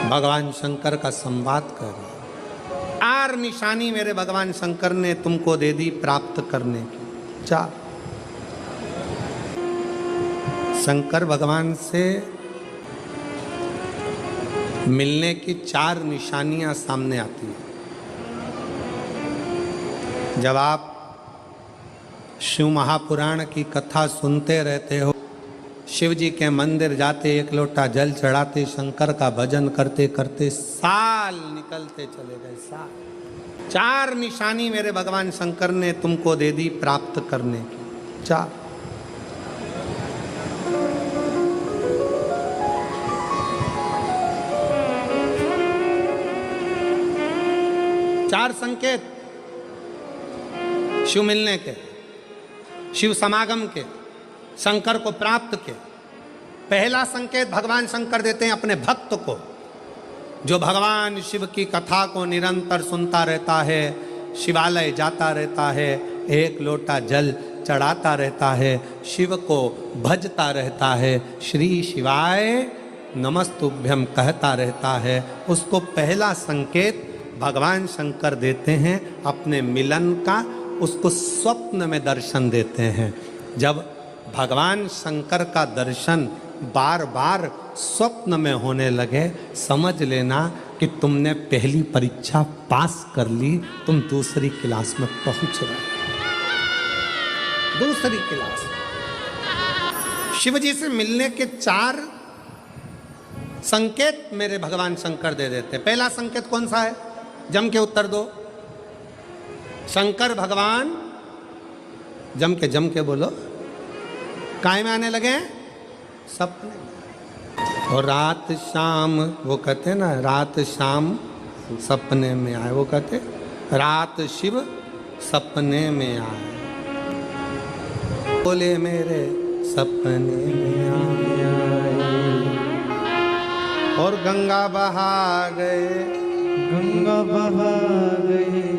भगवान शंकर का संवाद कर रहे हैं। 4 निशानी मेरे भगवान शंकर ने तुमको दे दी प्राप्त करने की। 4 शंकर भगवान से मिलने की 4 निशानियां सामने आती हैं। जब आप शिव महापुराण की कथा सुनते रहते हो, शिव जी के मंदिर जाते, 1 लोटा जल चढ़ाते, शंकर का भजन करते करते साल निकलते चले गए। साल। 4 निशानी मेरे भगवान शंकर ने तुमको दे दी प्राप्त करने की। 4 संकेत शिव मिलने के, शिव समागम के, शंकर को प्राप्त के। पहला संकेत भगवान शंकर देते हैं अपने भक्त को, जो भगवान शिव की कथा को निरंतर सुनता रहता है, शिवालय जाता रहता है, 1 लोटा जल चढ़ाता रहता है, शिव को भजता रहता है, श्री शिवाय नमस्तुभ्यम कहता रहता है। उसको पहला संकेत भगवान शंकर देते हैं अपने मिलन का, उसको स्वप्न में दर्शन देते हैं। जब भगवान शंकर का दर्शन बार बार स्वप्न में होने लगे, समझ लेना कि तुमने पहली परीक्षा पास कर ली, तुम दूसरी क्लास में पहुंच रहे। दूसरी क्लास। शिव जी से मिलने के 4 संकेत मेरे भगवान शंकर दे देते। पहला संकेत कौन सा है? जम के उत्तर दो। शंकर भगवान जम के बोलो। काय में आने लगे? सपने। और रात शाम, वो कहते हैं ना, रात शाम सपने में आए। वो कहते रात शिव सपने में आए, बोले मेरे सपने में आए। और गंगा बहा गए, गंगा बहा गए।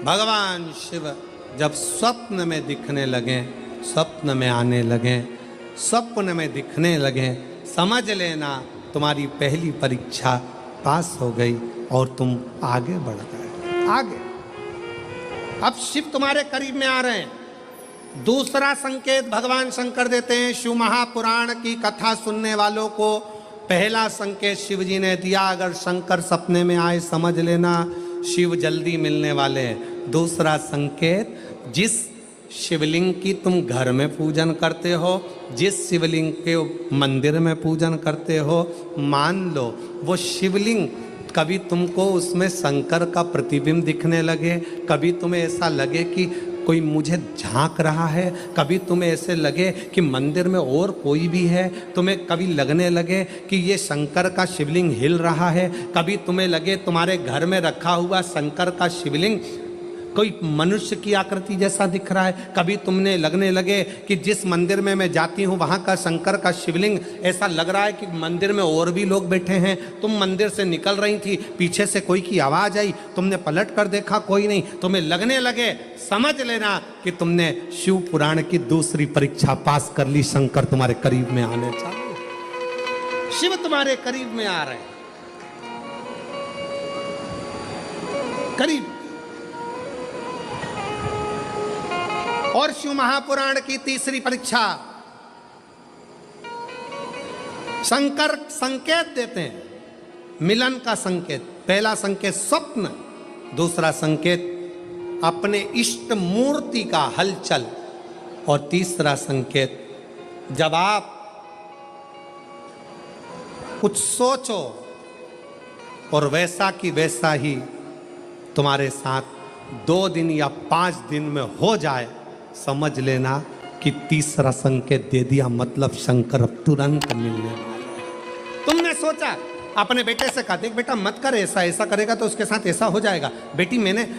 भगवान शिव जब स्वप्न में दिखने लगे, स्वप्न में आने लगे, स्वप्न में दिखने लगे, समझ लेना तुम्हारी पहली परीक्षा पास हो गई और तुम आगे बढ़ गए। आगे। अब शिव तुम्हारे करीब में आ रहे हैं। दूसरा संकेत भगवान शंकर देते हैं शिव महापुराण की कथा सुनने वालों को। पहला संकेत शिव जी ने दिया, अगर शंकर सपने में आए समझ लेना शिव जल्दी मिलने वाले हैं। दूसरा संकेत, जिस शिवलिंग की तुम घर में पूजन करते हो, जिस शिवलिंग के मंदिर में पूजन करते हो, मान लो वो शिवलिंग कभी तुमको उसमें शंकर का प्रतिबिंब दिखने लगे, कभी तुम्हें ऐसा लगे कि कोई मुझे झांक रहा है, कभी तुम्हें ऐसे लगे कि मंदिर में और कोई भी है, तुम्हें कभी लगने लगे कि ये शंकर का शिवलिंग हिल रहा है, कभी तुम्हें लगे तुम्हारे घर में रखा हुआ शंकर का शिवलिंग कोई मनुष्य की आकृति जैसा दिख रहा है, कभी तुमने लगने लगे कि जिस मंदिर में मैं जाती हूँ वहाँ का शंकर का शिवलिंग ऐसा लग रहा है कि मंदिर में और भी लोग बैठे हैं। तुम मंदिर से निकल रही थी, पीछे से कोई की आवाज़ आई, तुमने पलट कर देखा कोई नहीं, तुम्हें लगने लगे, समझ लेना कि तुमने शिव पुराण की दूसरी परीक्षा पास कर ली। शंकर तुम्हारे करीब में आने चाहिए, शिव तुम्हारे करीब में आ रहे हैं, करीब। और शिव महापुराण की तीसरी परीक्षा, शंकर संकेत देते हैं मिलन का संकेत। पहला संकेत स्वप्न, दूसरा संकेत अपने इष्ट मूर्ति का हलचल, और तीसरा संकेत जब आप कुछ सोचो और वैसा की वैसा ही तुम्हारे साथ 2 दिन या 5 दिन में हो जाए, समझ लेना कि तीसरा संकेत दे दिया, मतलब शंकर अब तुरंत मिलने वाले हैं। तुमने सोचा, अपने बेटे से कहा, देख बेटा मत कर ऐसा, ऐसा करेगा तो उसके साथ ऐसा हो जाएगा। बेटी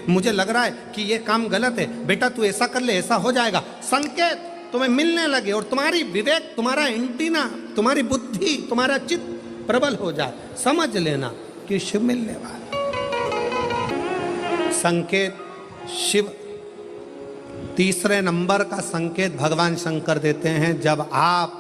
मुझे लग रहा है कि ये काम गलत है, बेटा तू ऐसा कर ले, ऐसा हो जाएगा। संकेत तुम्हें मिलने लगे और तुम्हारी विवेक, तुम्हारा एंटीना, तुम्हारी बुद्धि, तुम्हारा चित्त प्रबल हो जाए, समझ लेना कि शिव मिलने वाला। संकेत शिव। तीसरे नंबर का संकेत भगवान शंकर देते हैं, जब आप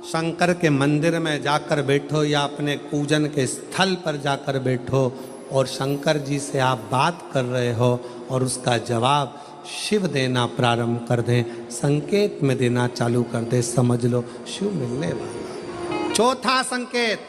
शंकर के मंदिर में जाकर बैठो या अपने पूजन के स्थल पर जाकर बैठो और शंकर जी से आप बात कर रहे हो और उसका जवाब शिव देना प्रारंभ कर दें, संकेत में देना चालू कर दे, समझ लो शिव मिलने वाला। चौथा संकेत,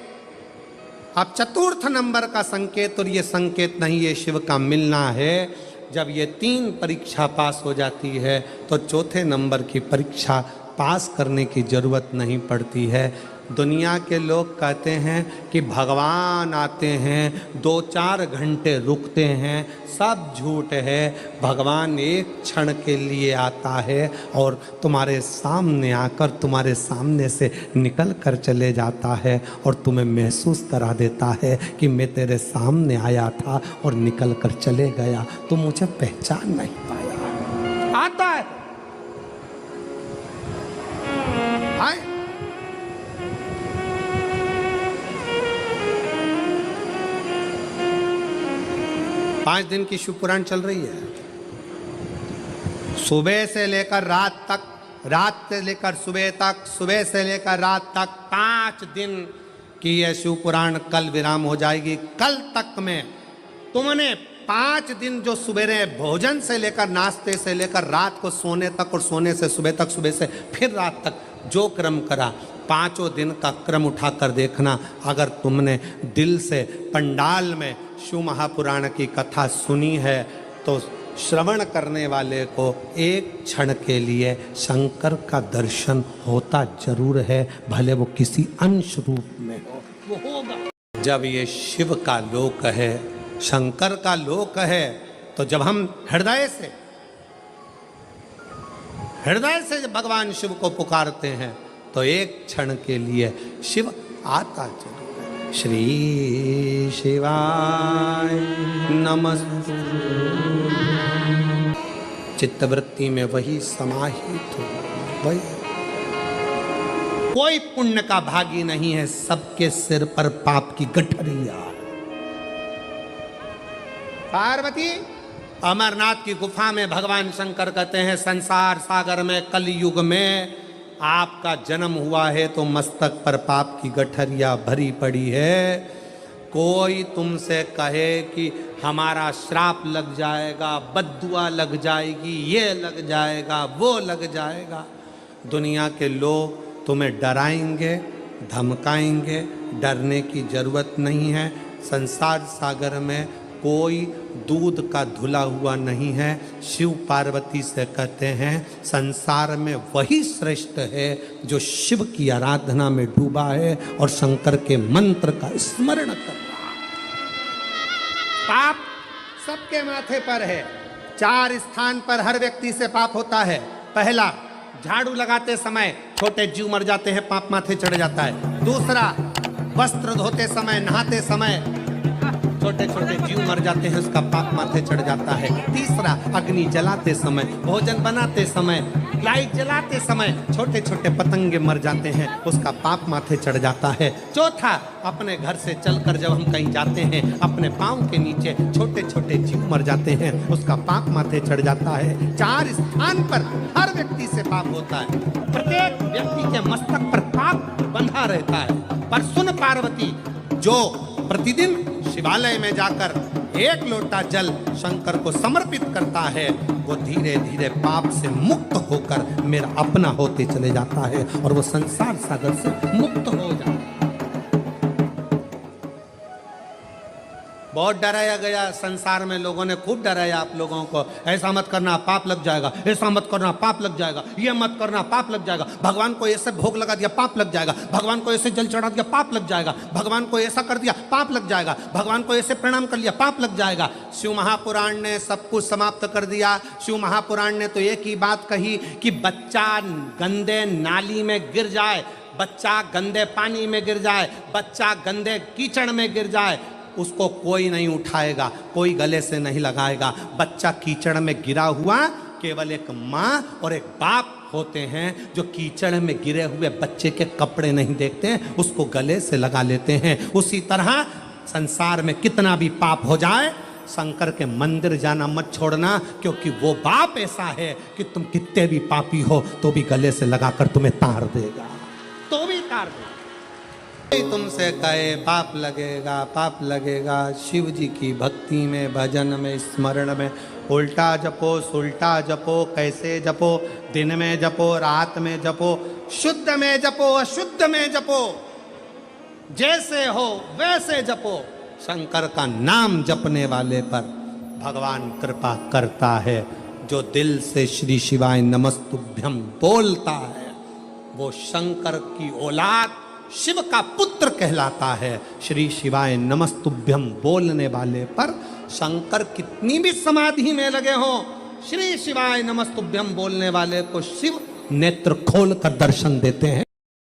अब चतुर्थ नंबर का संकेत, और ये संकेत नहीं, ये शिव का मिलना है। जब ये 3 परीक्षा पास हो जाती है तो चौथे नंबर की परीक्षा पास करने की ज़रूरत नहीं पड़ती है। दुनिया के लोग कहते हैं कि भगवान आते हैं 2-4 घंटे रुकते हैं, सब झूठ है। भगवान एक क्षण के लिए आता है और तुम्हारे सामने आकर तुम्हारे सामने से निकल कर चले जाता है और तुम्हें महसूस करा देता है कि मैं तेरे सामने आया था और निकल कर चले गया, तुम मुझे पहचान नहीं पाया। आता है, आए। 5 दिन की शिव पुराण चल रही है, सुबह से लेकर रात तक, रात से लेकर सुबह तक, सुबह से लेकर रात तक 5 दिन की यह शिव पुराण कल विराम हो जाएगी। कल तक में तुमने 5 दिन जो सवेरे भोजन से लेकर, नाश्ते से लेकर रात को सोने तक और सोने से सुबह तक, सुबह से फिर रात तक जो क्रम करा, 5 दिन का क्रम उठाकर देखना। अगर तुमने दिल से पंडाल में शिव महापुराण की कथा सुनी है तो श्रवण करने वाले को एक क्षण के लिए शंकर का दर्शन होता जरूर है, भले वो किसी अंश रूप में हो, वो होगा। जब ये शिव का लोक है, शंकर का लोक है, तो जब हम हृदय से जब भगवान शिव को पुकारते हैं तो एक क्षण के लिए शिव आता जरूर है। श्री शिवाय नमस्तु, चित्तवृत्ति में वही समाहित हो, वही। कोई पुण्य का भागी नहीं है, सबके सिर पर पाप की गठरिया। पार्वती अमरनाथ की गुफा में भगवान शंकर कहते हैं, संसार सागर में कलयुग में आपका जन्म हुआ है तो मस्तक पर पाप की गठरिया भरी पड़ी है। कोई तुमसे कहे कि हमारा श्राप लग जाएगा, बद्दुआ लग जाएगी, ये लग जाएगा, वो लग जाएगा, दुनिया के लोग तुम्हें डराएंगे, धमकाएंगे। डरने की जरूरत नहीं है। संसार सागर में कोई दूध का धुला हुआ नहीं है। शिव पार्वती से कहते हैं, संसार में वही श्रेष्ठ है जो शिव की आराधना में डूबा है और शंकर के मंत्र का स्मरण कर रहा है। पाप सबके माथे पर है। 4 स्थान पर हर व्यक्ति से पाप होता है। पहला, झाड़ू लगाते समय छोटे जीव मर जाते हैं, पाप माथे चढ़ जाता है। दूसरा, वस्त्र धोते समय, नहाते समय छोटे छोटे जीव मर जाते हैं, उसका पाप माथे चढ़ जाता है। तीसरा, अग्नि जलाते समय, भोजन बनाते समय, लाइट जलाते समय छोटे छोटे पतंगे मर जाते हैं, उसका पाप माथे चढ़ जाता है। चौथा, अपने घर से चलकर जब हम कहीं जाते हैं, अपने पाँव के नीचे छोटे छोटे जीव मर जाते हैं, उसका पाप माथे चढ़ जाता है। 4 स्थान पर हर व्यक्ति से पाप होता है। प्रत्येक व्यक्ति के मस्तक पर पाप बंधा रहता है। पर सुन पार्वती, जो प्रतिदिन शिवालय में जाकर 1 लोटा जल शंकर को समर्पित करता है, वो धीरे धीरे पाप से मुक्त होकर मेरा अपना होते चले जाता है और वो संसार सागर से मुक्त हो जाता है। बहुत डराया गया संसार में, लोगों ने खूब डराया आप लोगों को। ऐसा मत करना पाप लग जाएगा, ऐसा मत करना पाप लग जाएगा, ये मत करना पाप लग जाएगा, भगवान को ऐसे भोग लगा दिया पाप लग जाएगा, भगवान को ऐसे जल चढ़ा दिया पाप लग जाएगा, भगवान को ऐसा कर दिया पाप लग जाएगा, भगवान को ऐसे प्रणाम कर लिया पाप लग जाएगा। शिव महापुराण ने सब कुछ समाप्त कर दिया। शिव महापुराण ने तो एक ही बात कही कि बच्चा गंदे नाली में गिर जाए, बच्चा गंदे पानी में गिर जाए, बच्चा गंदे कीचड़ में गिर जाए, उसको कोई नहीं उठाएगा, कोई गले से नहीं लगाएगा। बच्चा कीचड़ में गिरा हुआ केवल एक माँ और एक बाप होते हैं जो कीचड़ में गिरे हुए बच्चे के कपड़े नहीं देखते हैं, उसको गले से लगा लेते हैं। उसी तरह संसार में कितना भी पाप हो जाए, शंकर के मंदिर जाना मत छोड़ना, क्योंकि वो बाप ऐसा है कि तुम कितने भी पापी हो तो भी गले से लगाकर तुम्हें तार देगा। तो भी तार दे। कोई तुमसे कहे पाप लगेगा, पाप लगेगा, शिव जी की भक्ति में, भजन में, स्मरण में उल्टा जपो, सुल्टा जपो, कैसे जपो, दिन में जपो, रात में जपो, शुद्ध में जपो, अशुद्ध में जपो, जैसे हो वैसे जपो। शंकर का नाम जपने वाले पर भगवान कृपा करता है। जो दिल से श्री शिवाय नमस्तुभ्यम बोलता है वो शंकर की औलाद, शिव का पुत्र कहलाता है। श्री शिवाय नमस्तुभ्यम बोलने वाले पर शंकर कितनी भी समाधि में लगे हो, श्री शिवाय नमस्तुभ्यम बोलने वाले को शिव नेत्र खोल कर दर्शन देते हैं।